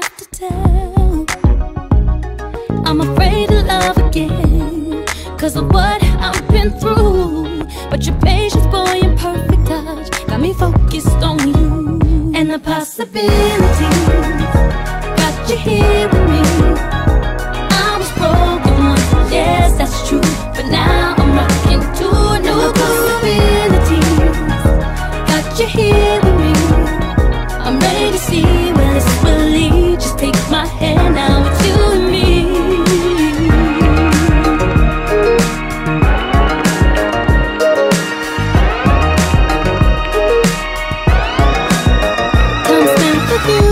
have to tell. I'm afraid to love again, 'cause of what I've been through. But your patience, boy, and perfect touch got me focused on you. And the possibilities got you here with me. I was broken once, yes, that's true, but now I'm rocking to a new possibilities. Got you here with me. I'm ready to see where this will lead. Just take my hand, now it's you and me. Come spend with you.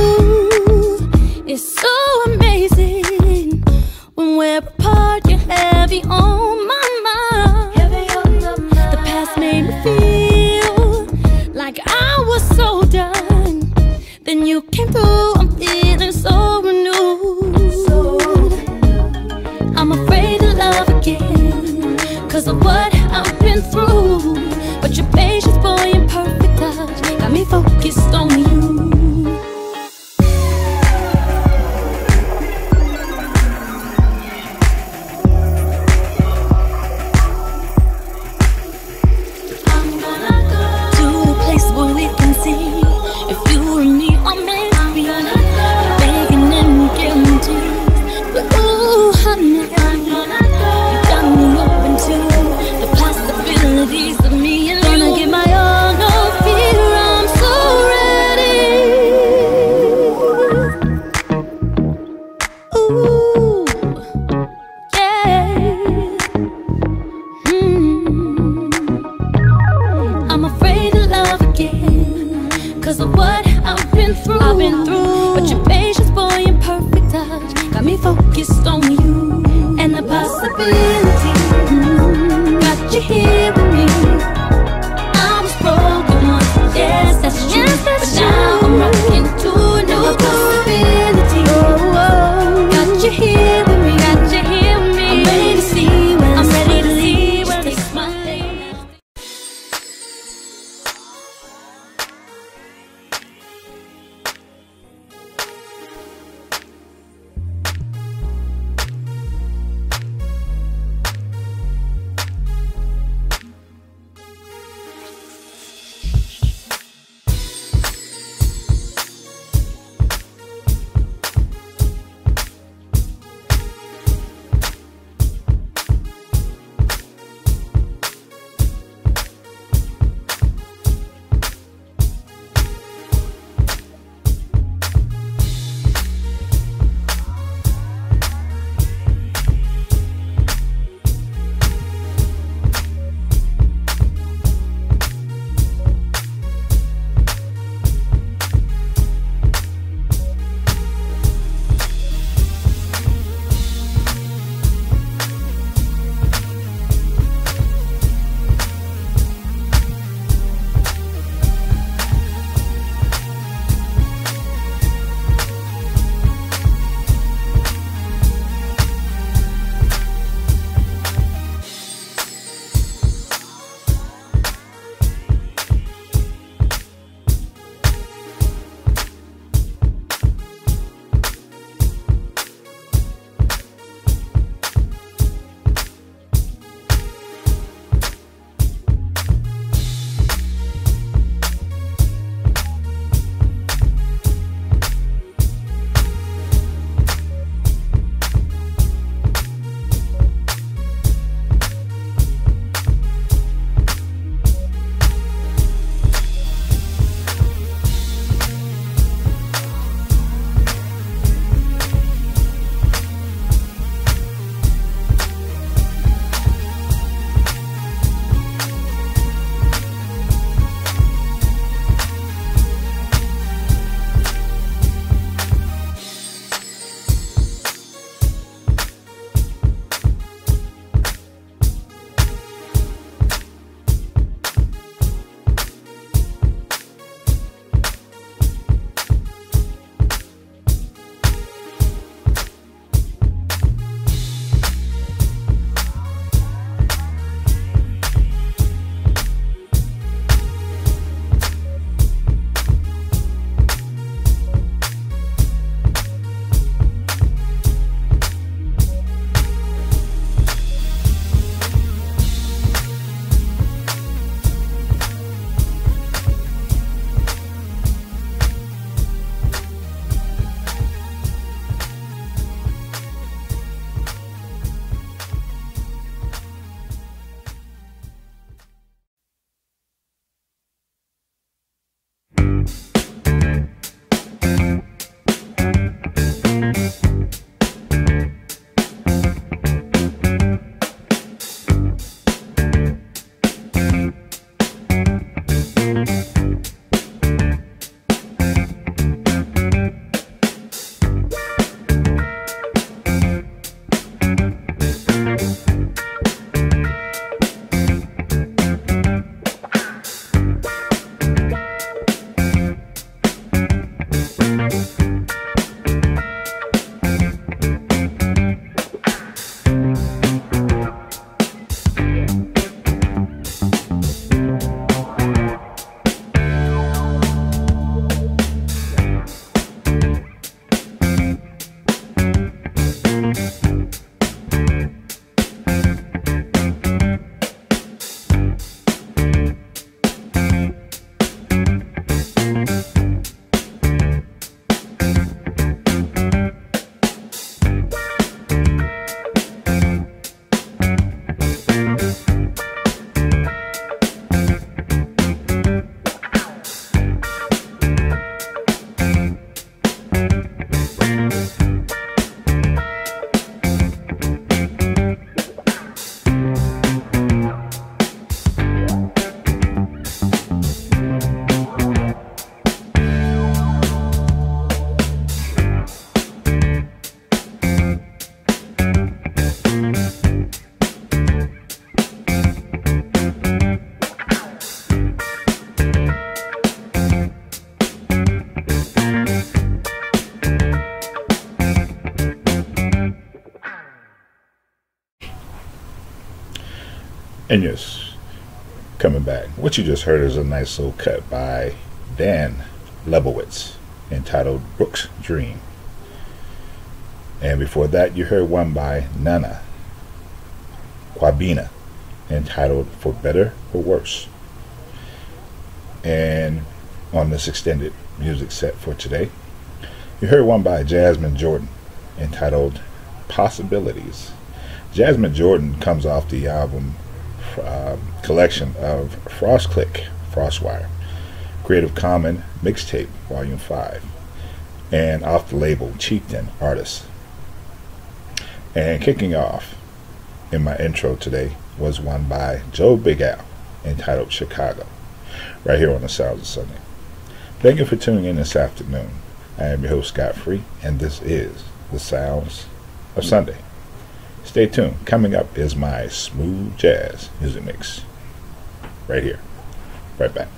It's so amazing. When we're apart, you're heavy on my mind. The past made me feel like I was so done. Then you came through, I'm feeling so renewed. I'm afraid to love again, 'cause of what I've been through. But your patience, boy, and perfect touch got me focused on you. I'm gonna go to a place where we can see if you and me are meant to be. Begging and guarantees, but ooh, honey, you got me open to the possibilities of me and you. Gonna give my all, no fear, I'm so ready. Ooh, yeah. I'm afraid to love again, 'cause of what I've been through. But your patience, boy, and perfect touch got me focused on you. And the possibility got you here with me. I was broken once, yes, that's true, but now I'm rocking to a new possibility. Got you here with me, got you here with me. I'm ready to see where I'm ready to leave. Just take my hand. And yes, coming back. What you just heard is a nice little cut by Lebowitz entitled Brooke's Dream. And before that, you heard one by Nana Kwabena entitled For Better or Worse. And on this extended music set for today, you heard one by Jasmine Jordan entitled Possibilities. Jasmine Jordan comes off the album collection of FrostClick, FrostWire, Creative Commons Mixtape, Volume 5, and off the label Chieftain Artist. And kicking off in my intro today was one by Joe Big Al entitled Chicago, right here on the Sounds of Sunday. Thank you for tuning in this afternoon. I am your host, Scott Free, and this is the Sounds of Sunday. Stay tuned. Coming up is my smooth jazz music mix. Right here. Right back.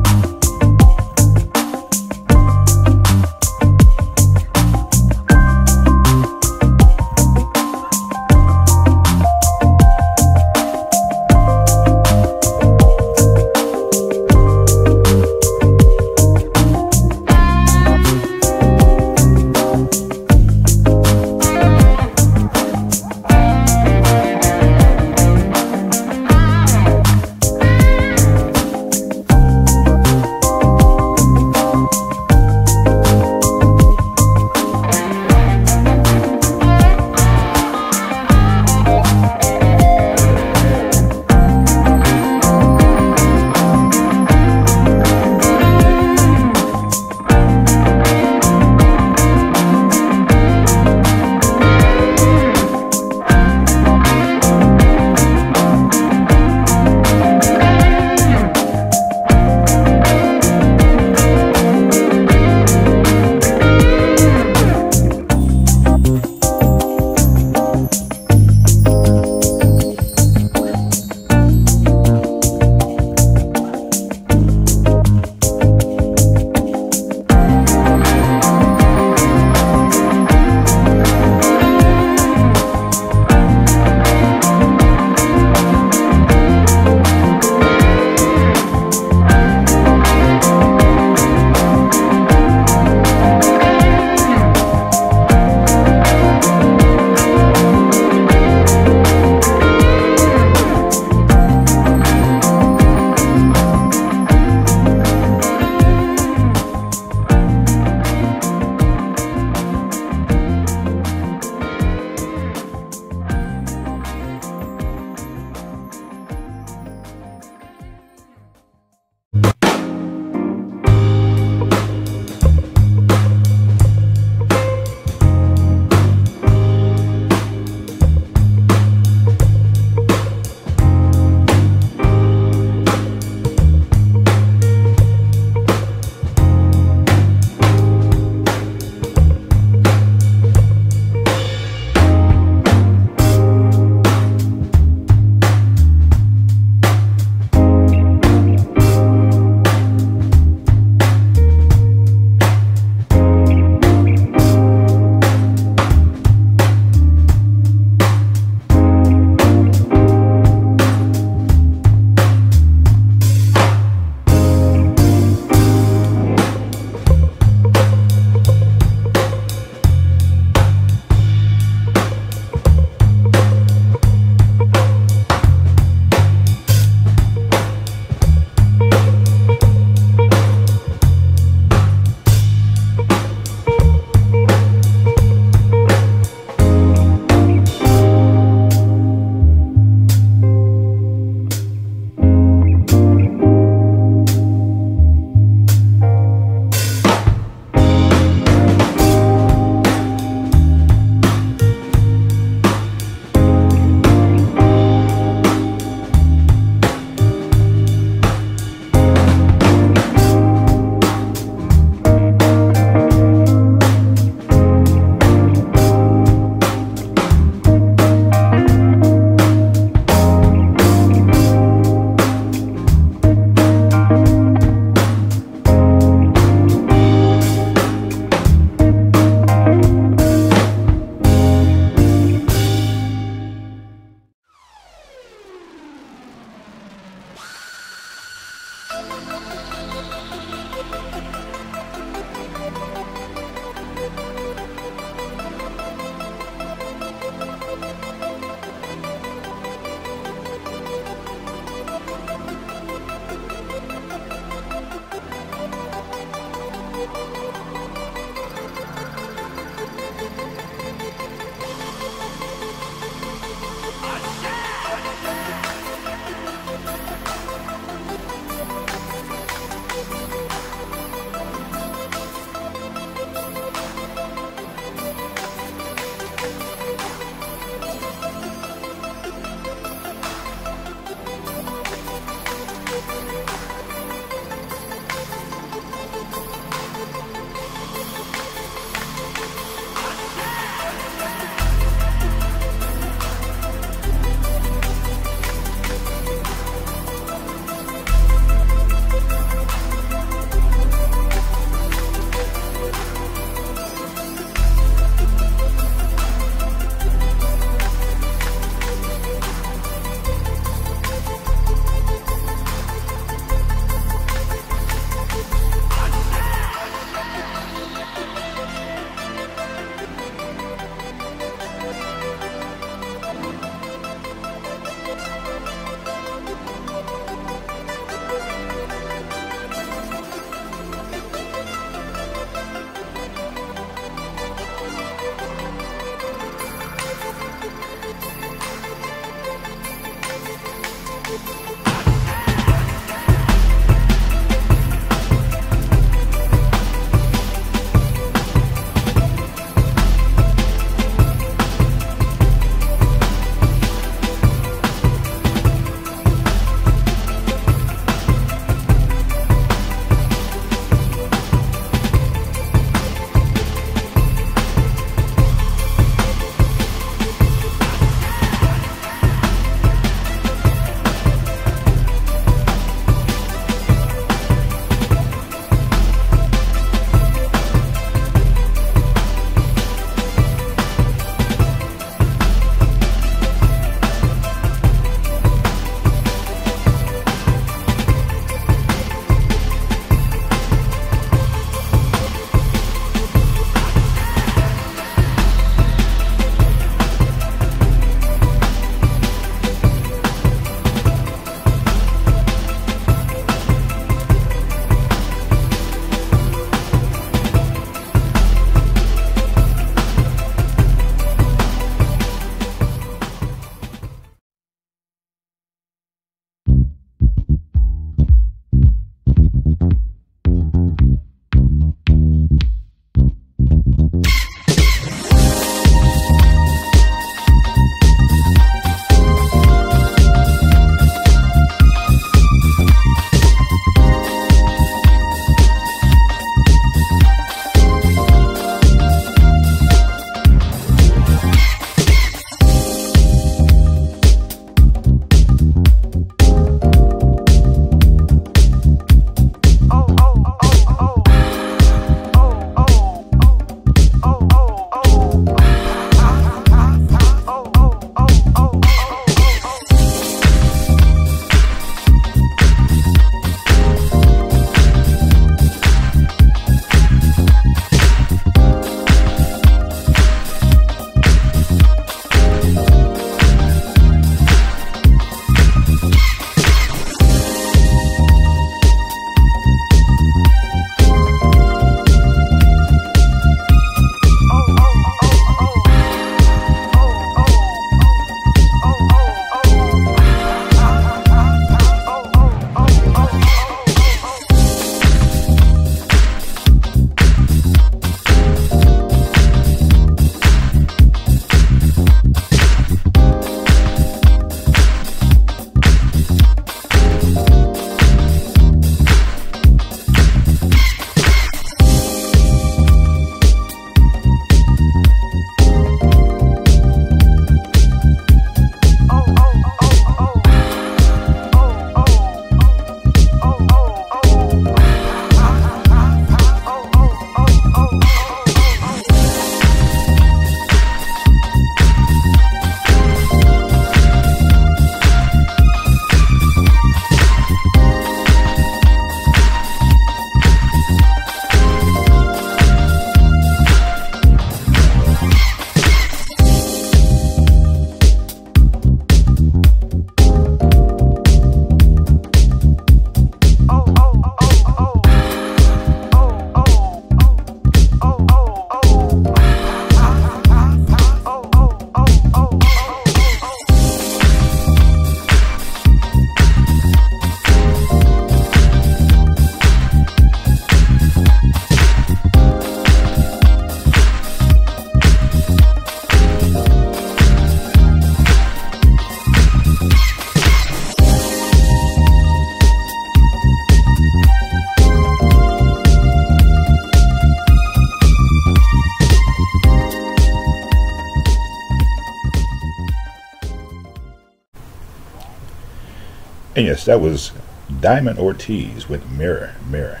And yes, that was Diamond Ortiz with Mirror, Mirror.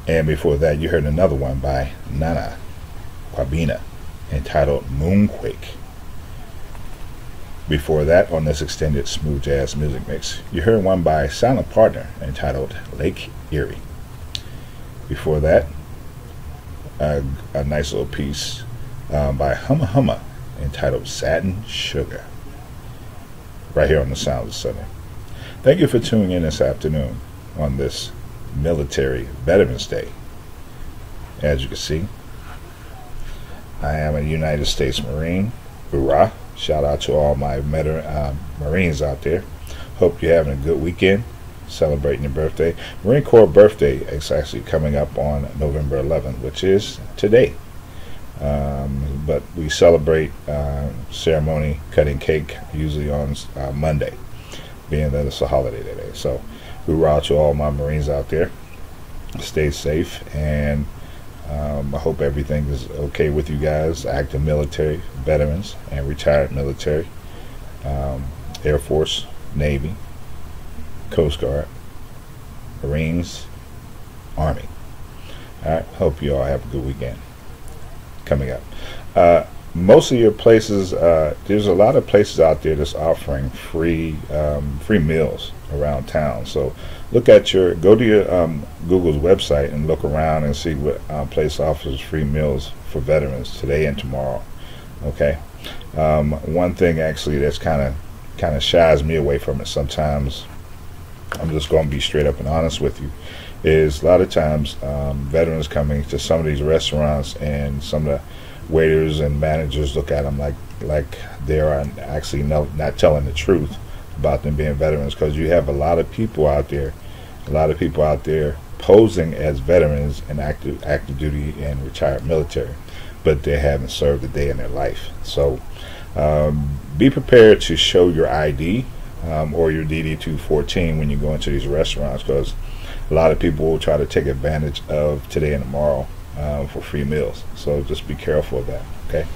And before that, you heard another one by Nana Kwabena entitled Moonquake. Before that, on this extended smooth jazz music mix, you heard one by Silent Partner entitled Lake Eerie. Before that, a nice little piece by Huma-Huma entitled Satin Sugar, right here on the Sounds of Sunday. Thank you for tuning in this afternoon on this Military Veterans Day. As you can see, I am a United States Marine. Hoorah! Shout out to all my Marines out there. Hope you're having a good weekend, celebrating your birthday. Marine Corps birthday is actually coming up on November 11th, which is today. But we celebrate ceremony, cutting cake, usually on Monday, being that it's a holiday today. So, hoorah to all my Marines out there. Stay safe, and I hope everything is okay with you guys, active military veterans and retired military, Air Force, Navy, Coast Guard, Marines, Army. Alright, hope you all have a good weekend coming up. Most of your places, there's a lot of places out there that's offering free meals around town. So go to your Google's website and look around and see what place offers free meals for veterans today and tomorrow. Okay. One thing actually that's kind of shies me away from it sometimes, I'm just going to be straight up and honest with you, is a lot of times veterans coming to some of these restaurants, and some of the waiters and managers look at them like they are actually not telling the truth about them being veterans, because you have a lot of people out there posing as veterans in active duty and retired military, but they haven't served a day in their life. So be prepared to show your ID or your DD-214 when you go into these restaurants, because a lot of people will try to take advantage of today and tomorrow for free meals. So just be careful of that, okay?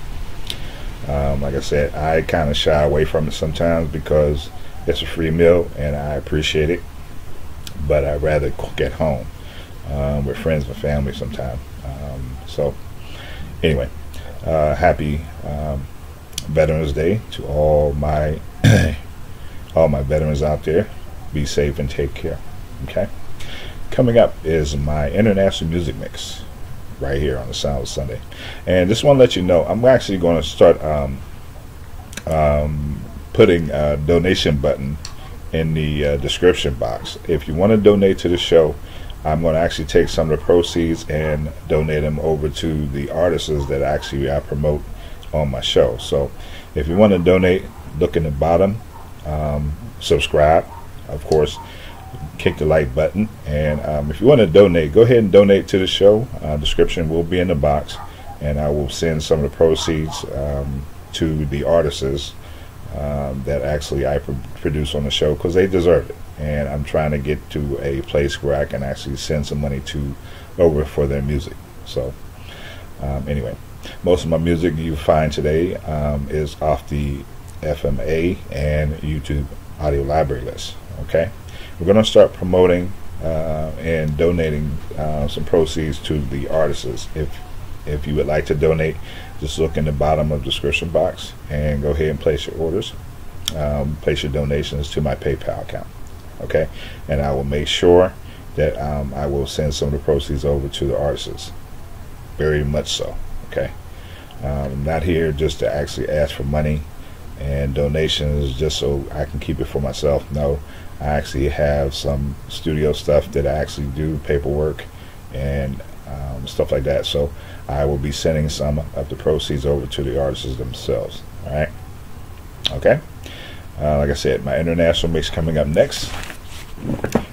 Like I said, I kind of shy away from it sometimes because it's a free meal and I appreciate it, but I'd rather cook at home with friends and family sometime. So anyway, happy Veterans Day to all my veterans out there. Be safe and take care, okay? Coming up is my international music mix right here on the Sound of Sunday, and just want to let you know I'm actually going to start putting a donation button in the description box. If you want to donate to the show, I'm going to actually take some of the proceeds and donate them over to the artists that actually I promote on my show. So if you want to donate, look in the bottom, subscribe, of course, kick the like button, and if you want to donate, go ahead and donate to the show. Description will be in the box, and I will send some of the proceeds to the artists that actually I produce on the show, because they deserve it, and I'm trying to get to a place where I can actually send some money over for their music. So anyway, most of my music you find today is off the FMA and YouTube audio library list. Okay, we're going to start promoting and donating some proceeds to the artists. If you would like to donate, just look in the bottom of the description box and go ahead and place your orders, place your donations to my PayPal account. Okay, and I will make sure that I will send some of the proceeds over to the artists. Very much so. Okay, I'm not here just to actually ask for money and donations just so I can keep it for myself. No, I actually have some studio stuff that I actually do, paperwork and stuff like that. So I will be sending some of the proceeds over to the artists themselves. All right. Okay. Like I said, my international mix coming up next.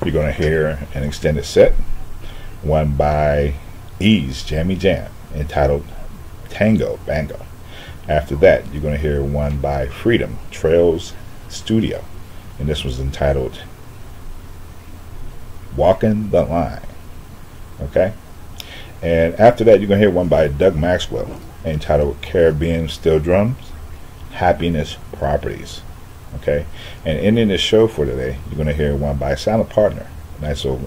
You're going to hear an extended set, one by Ease Jammy Jam, entitled Tango, Bango. After that, you're going to hear one by Freedom Trails Studio, and this was entitled Walking the Line. Okay, and after that, you're going to hear one by Doug Maxwell entitled Caribbean Steel Drums, Happiness Properties. Okay, and ending the show for today, you're going to hear one by Silent Partner, a nice little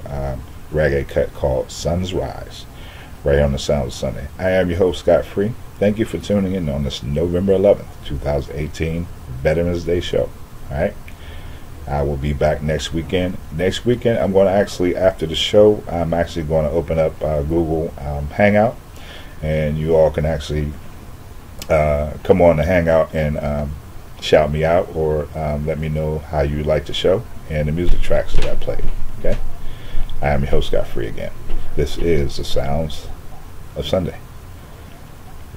reggae cut called Sun's Rise, right here on the Sound of Sunday. I am your host, Scott Free. Thank you for tuning in on this November 11th, 2018 Veterans Day show. All right, I will be back next weekend. Next weekend, I'm going to actually, after the show, I'm actually going to open up Google Hangout, and you all can actually come on the Hangout and shout me out, or let me know how you like the show and the music tracks that I played. Okay, I am your host, Scott Free again. This is the Sounds of Sunday.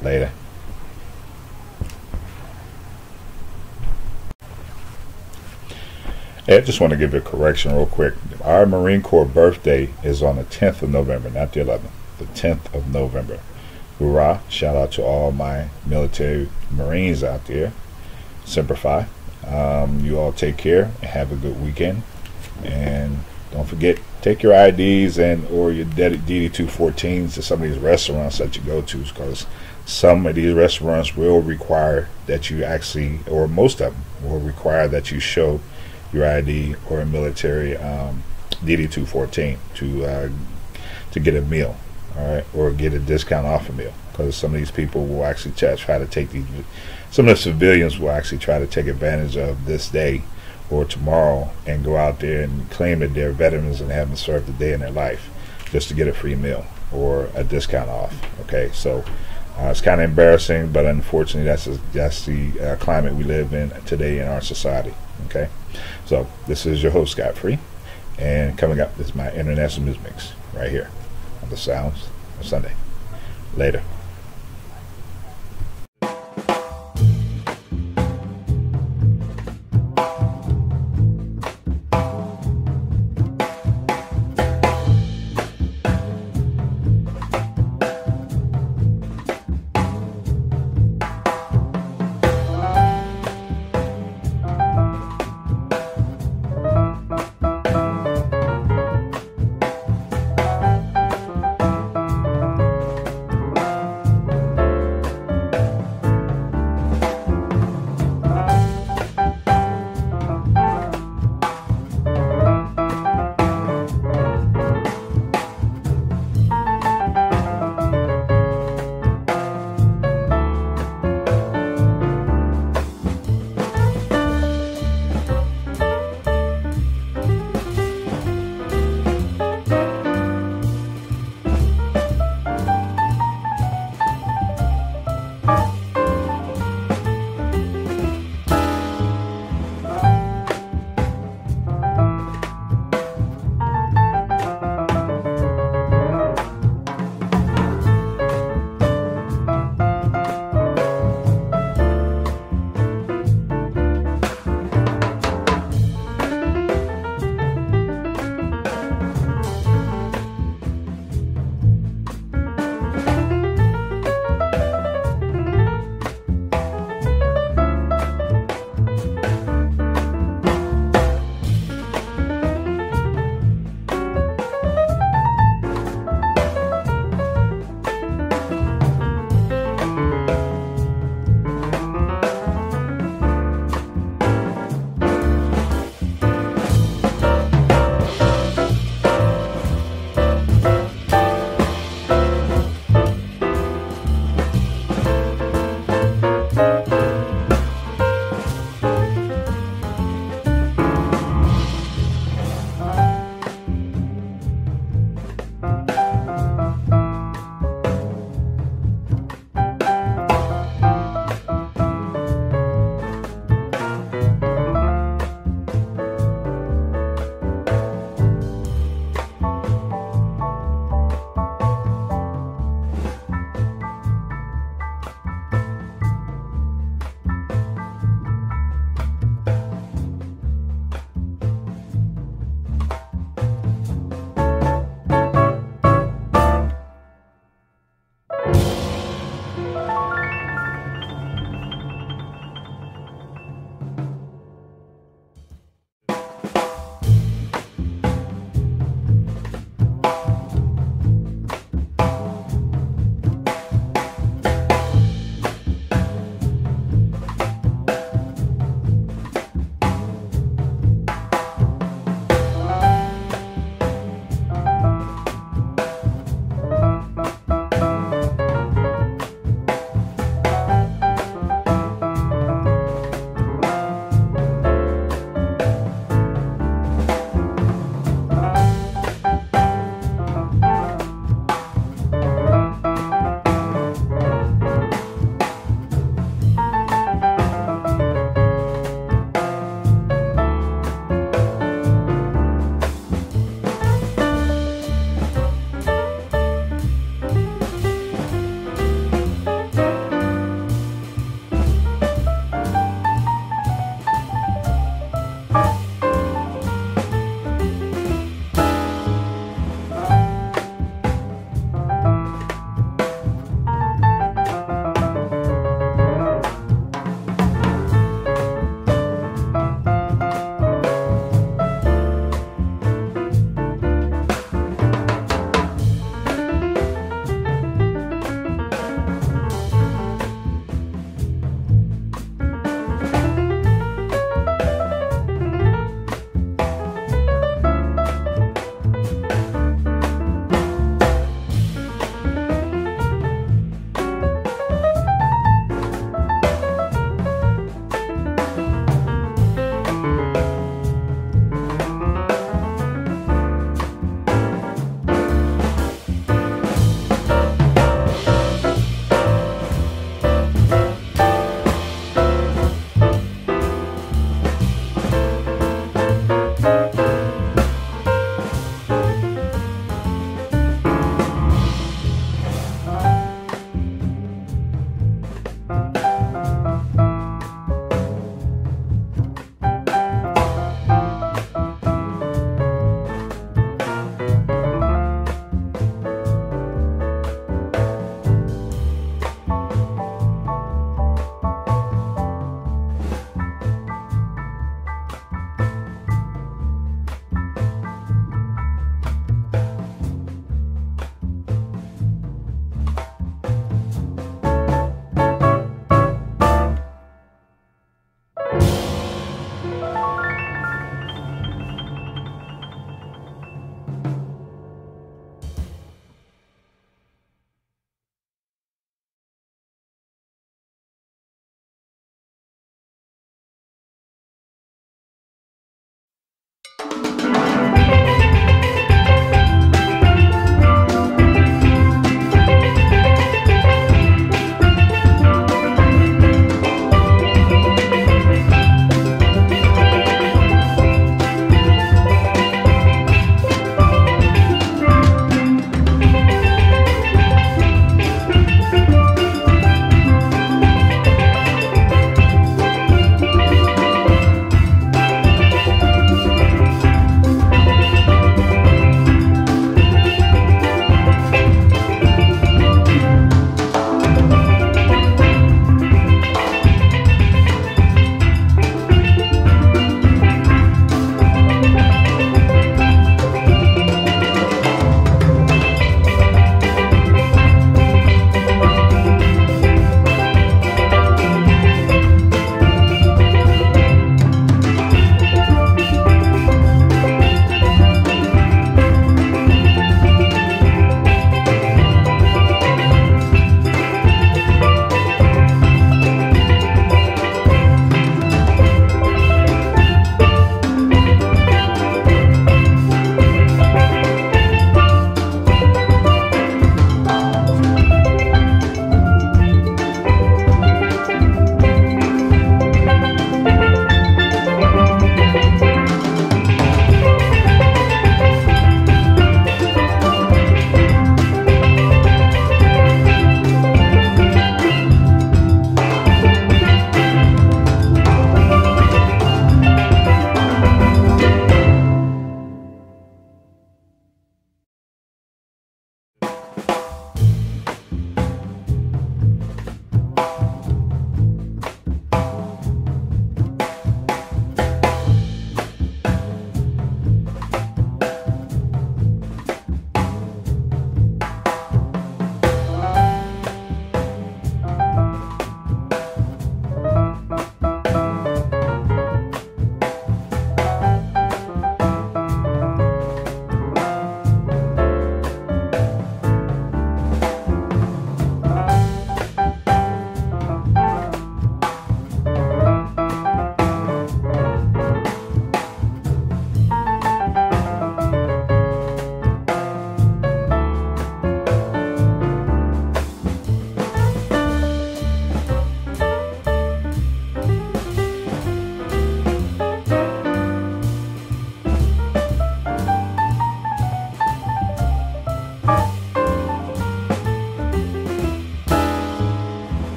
Later. Hey, I just want to give you a correction real quick. Our Marine Corps birthday is on the 10th of November, not the 11th. The 10th of November. Hoorah! Shout out to all my military Marines out there. Semper Fi. You all take care and have a good weekend. And don't forget, take your IDs and or your DD-214s to some of these restaurants that you go to, because some of these restaurants will require that you actually, or most of them will require that you show your ID or a military DD-214 to get a meal, all right, or get a discount off a meal, because some of these people will actually try to take these. Some of the civilians will actually try to take advantage of this day or tomorrow and go out there and claim that they're veterans and haven't served a day in their life just to get a free meal or a discount off. Okay, so it's kind of embarrassing, but unfortunately that's the climate we live in today in our society. Okay, so this is your host, Scott Free, and coming up is my international news mix right here on the Sounds of Sunday. Later.